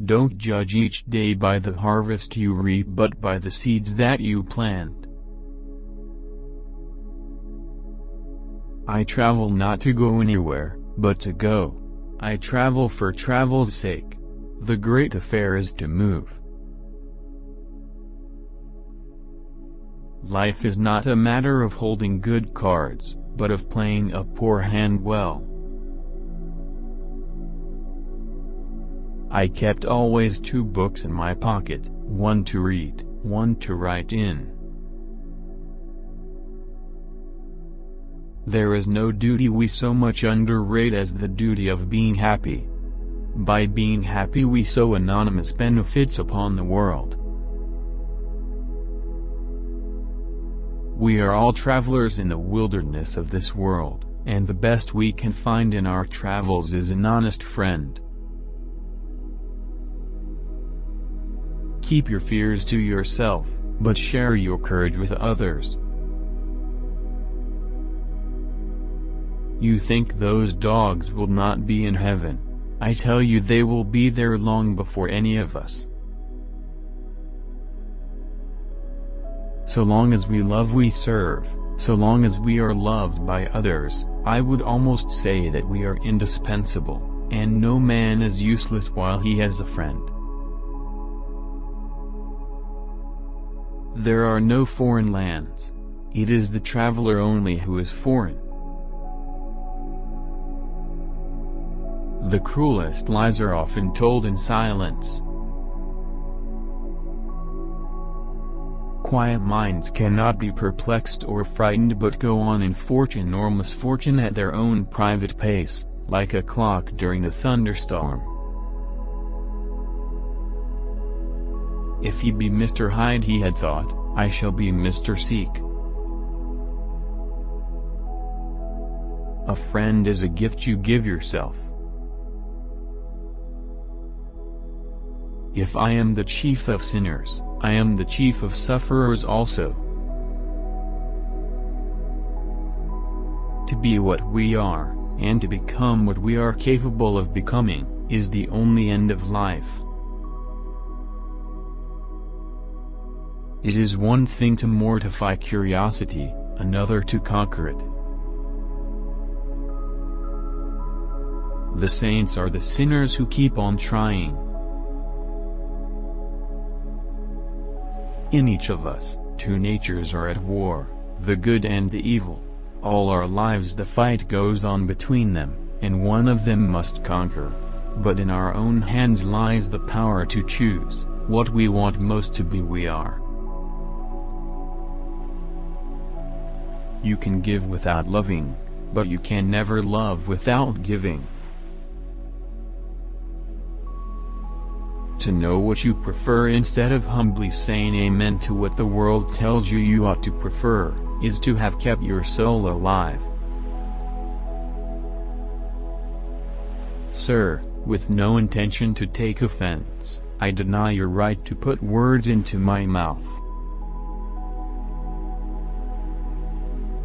Don't judge each day by the harvest you reap but by the seeds that you plant. I travel not to go anywhere, but to go. I travel for travel's sake. The great affair is to move. Life is not a matter of holding good cards, but of playing a poor hand well. I kept always 2 books in my pocket, one to read, one to write in. There is no duty we so much underrate as the duty of being happy. By being happy we sow anonymous benefits upon the world. We are all travelers in the wilderness of this world, and the best we can find in our travels is an honest friend. Keep your fears to yourself, but share your courage with others. You think those dogs will not be in heaven? I tell you they will be there long before any of us. So long as we love we serve, so long as we are loved by others, I would almost say that we are indispensable, and no man is useless while he has a friend. There are no foreign lands. It is the traveler only who is foreign. The cruelest lies are often told in silence. Quiet minds cannot be perplexed or frightened but go on in fortune or misfortune at their own private pace, like a clock during a thunderstorm. If he be Mr. Hyde, he had thought, I shall be Mr. Seek. A friend is a gift you give yourself. If I am the chief of sinners, I am the chief of sufferers also. To be what we are, and to become what we are capable of becoming, is the only end of life. It is one thing to mortify curiosity, another to conquer it. The saints are the sinners who keep on trying. In each of us, 2 natures are at war, the good and the evil. All our lives the fight goes on between them, and one of them must conquer. But in our own hands lies the power to choose, what we want most to be we are. You can give without loving, but you can never love without giving. To know what you prefer instead of humbly saying amen to what the world tells you you ought to prefer, is to have kept your soul alive. Sir, with no intention to take offense, I deny your right to put words into my mouth.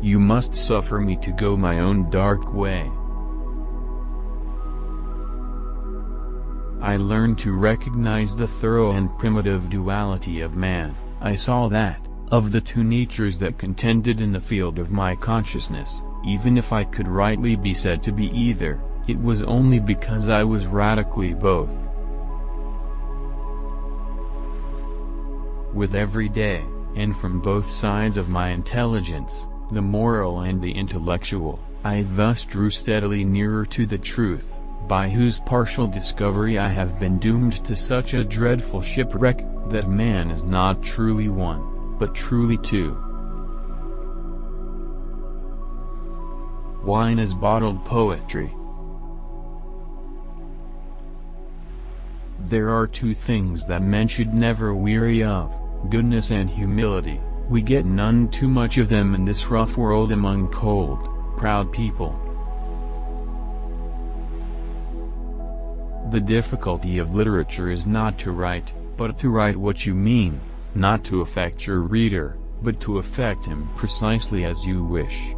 You must suffer me to go my own dark way. I learned to recognize the thorough and primitive duality of man. I saw that, of the 2 natures that contended in the field of my consciousness, even if I could rightly be said to be either, it was only because I was radically both. With every day, and from both sides of my intelligence, the moral and the intellectual, I thus drew steadily nearer to the truth, by whose partial discovery I have been doomed to such a dreadful shipwreck, that man is not truly one, but truly 2. Wine is bottled poetry. There are 2 things that men should never weary of, goodness and humility. We get none too much of them in this rough world among cold, proud people. The difficulty of literature is not to write, but to write what you mean, not to affect your reader, but to affect him precisely as you wish.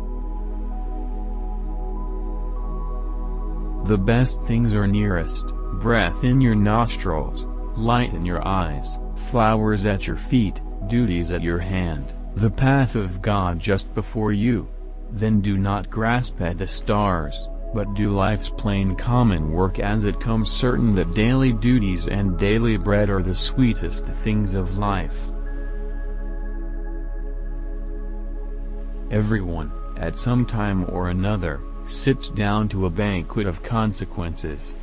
The best things are nearest, breath in your nostrils, light in your eyes, flowers at your feet, duties at your hand, the path of God just before you. Then do not grasp at the stars, but do life's plain common work as it comes, certain that daily duties and daily bread are the sweetest things of life. Everyone, at some time or another, sits down to a banquet of consequences.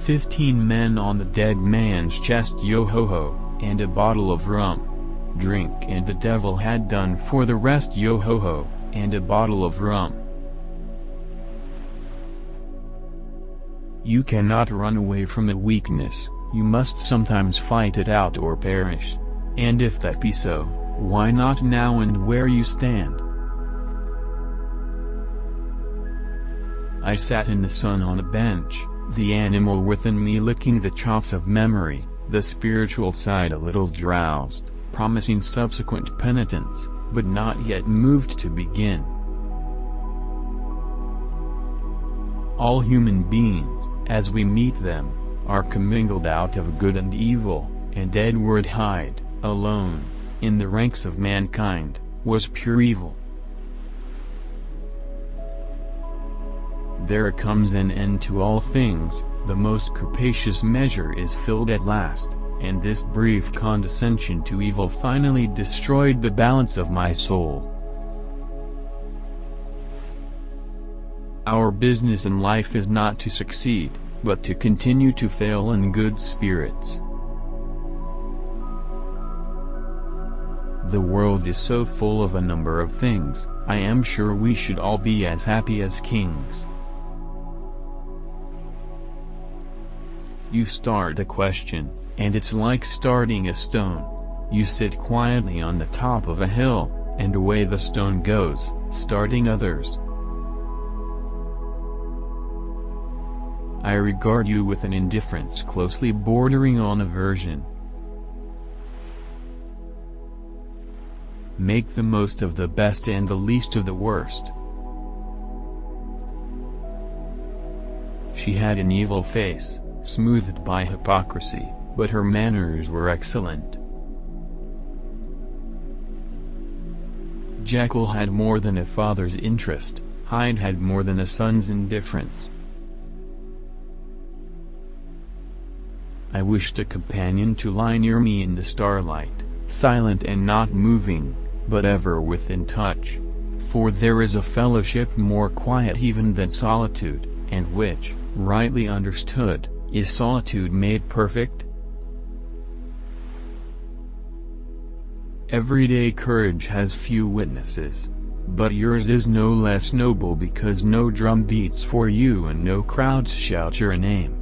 15 men on the dead man's chest, yo-ho-ho, and a bottle of rum. Drink and the devil had done for the rest, yo-ho-ho, and a bottle of rum. You cannot run away from a weakness, you must sometimes fight it out or perish. And if that be so, why not now and where you stand? I sat in the sun on a bench, the animal within me licking the chops of memory, the spiritual side a little drowsed, promising subsequent penitence, but not yet moved to begin. All human beings, as we meet them, are commingled out of good and evil, and Edward Hyde, alone, in the ranks of mankind, was pure evil. There comes an end to all things, the most capacious measure is filled at last, and this brief condescension to evil finally destroyed the balance of my soul. Our business in life is not to succeed, but to continue to fail in good spirits. The world is so full of a number of things, I am sure we should all be as happy as kings. You start a question, and it's like starting a stone. You sit quietly on the top of a hill, and away the stone goes, starting others. I regard you with an indifference closely bordering on aversion. Make the most of the best and the least of the worst. She had an evil face, smoothed by hypocrisy, but her manners were excellent. Jekyll had more than a father's interest, Hyde had more than a son's indifference. I wished a companion to lie near me in the starlight, silent and not moving, but ever within touch. For there is a fellowship more quiet even than solitude, and which, rightly understood, is solitude made perfect? Everyday courage has few witnesses, but yours is no less noble because no drum beats for you and no crowds shout your name.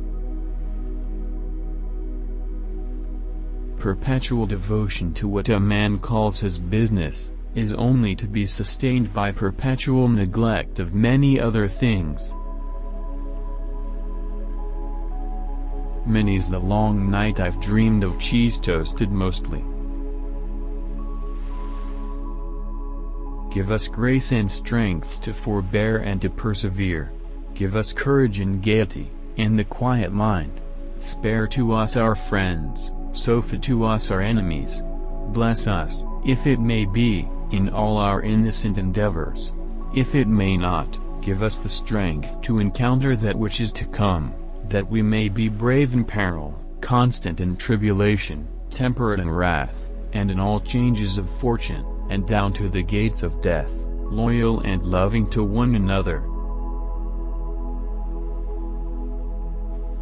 Perpetual devotion to what a man calls his business, is only to be sustained by perpetual neglect of many other things. Many's the long night I've dreamed of cheese toasted mostly. Give us grace and strength to forbear and to persevere. Give us courage and gaiety, and the quiet mind. Spare to us our friends, soften to us our enemies. Bless us, if it may be, in all our innocent endeavors. If it may not, give us the strength to encounter that which is to come, that we may be brave in peril, constant in tribulation, temperate in wrath, and in all changes of fortune, and down to the gates of death, loyal and loving to one another.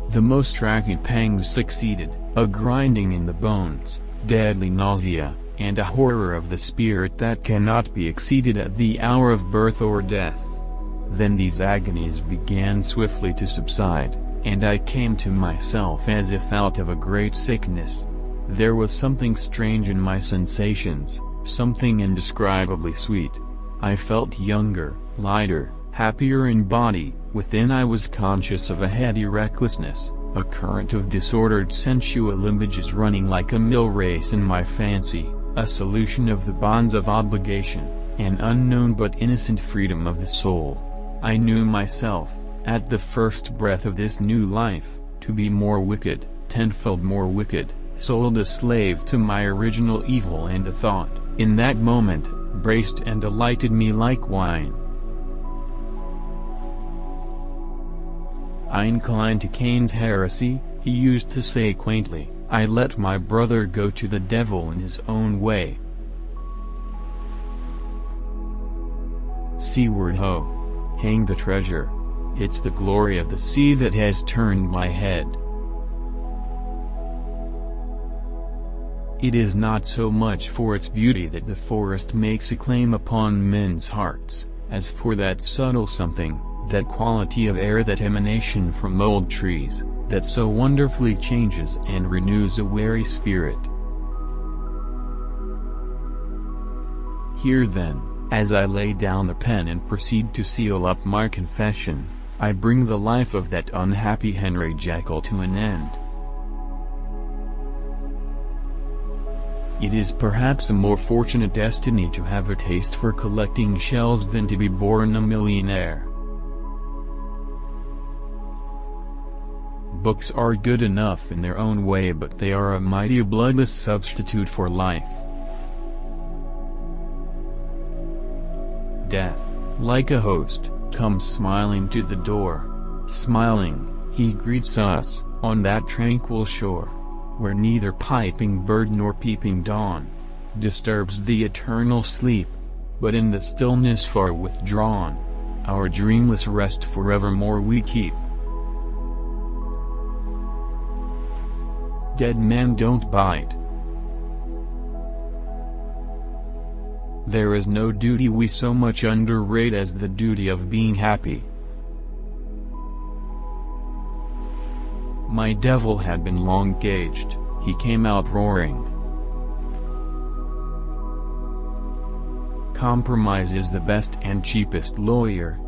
The most racking pangs succeeded, a grinding in the bones, deadly nausea, and a horror of the spirit that cannot be exceeded at the hour of birth or death. Then these agonies began swiftly to subside, and I came to myself as if out of a great sickness. There was something strange in my sensations, something indescribably sweet. I felt younger, lighter, happier in body. Within I was conscious of a heady recklessness, a current of disordered sensual images running like a mill race in my fancy, a solution of the bonds of obligation, an unknown but innocent freedom of the soul. I knew myself, At the first breath of this new life, to be more wicked, tenfold more wicked, sold a slave to my original evil, and the thought, in that moment, braced and delighted me like wine. I incline to Cain's heresy. He used to say quaintly, I let my brother go to the devil in his own way. Seaward ho! Hang the treasure! It's the glory of the sea that has turned my head. It is not so much for its beauty that the forest makes a claim upon men's hearts, as for that subtle something, that quality of air, that emanation from old trees, that so wonderfully changes and renews a weary spirit. Here then, as I lay down the pen and proceed to seal up my confession, I bring the life of that unhappy Henry Jekyll to an end. It is perhaps a more fortunate destiny to have a taste for collecting shells than to be born a millionaire. Books are good enough in their own way, but they are a mighty bloodless substitute for life. Death, like a host, comes smiling to the door. Smiling, he greets us, on that tranquil shore, where neither piping bird nor peeping dawn disturbs the eternal sleep, but in the stillness far withdrawn, our dreamless rest forevermore we keep. Dead men don't bite. There is no duty we so much underrate as the duty of being happy. My devil had been long caged, he came out roaring. Compromise is the best and cheapest lawyer,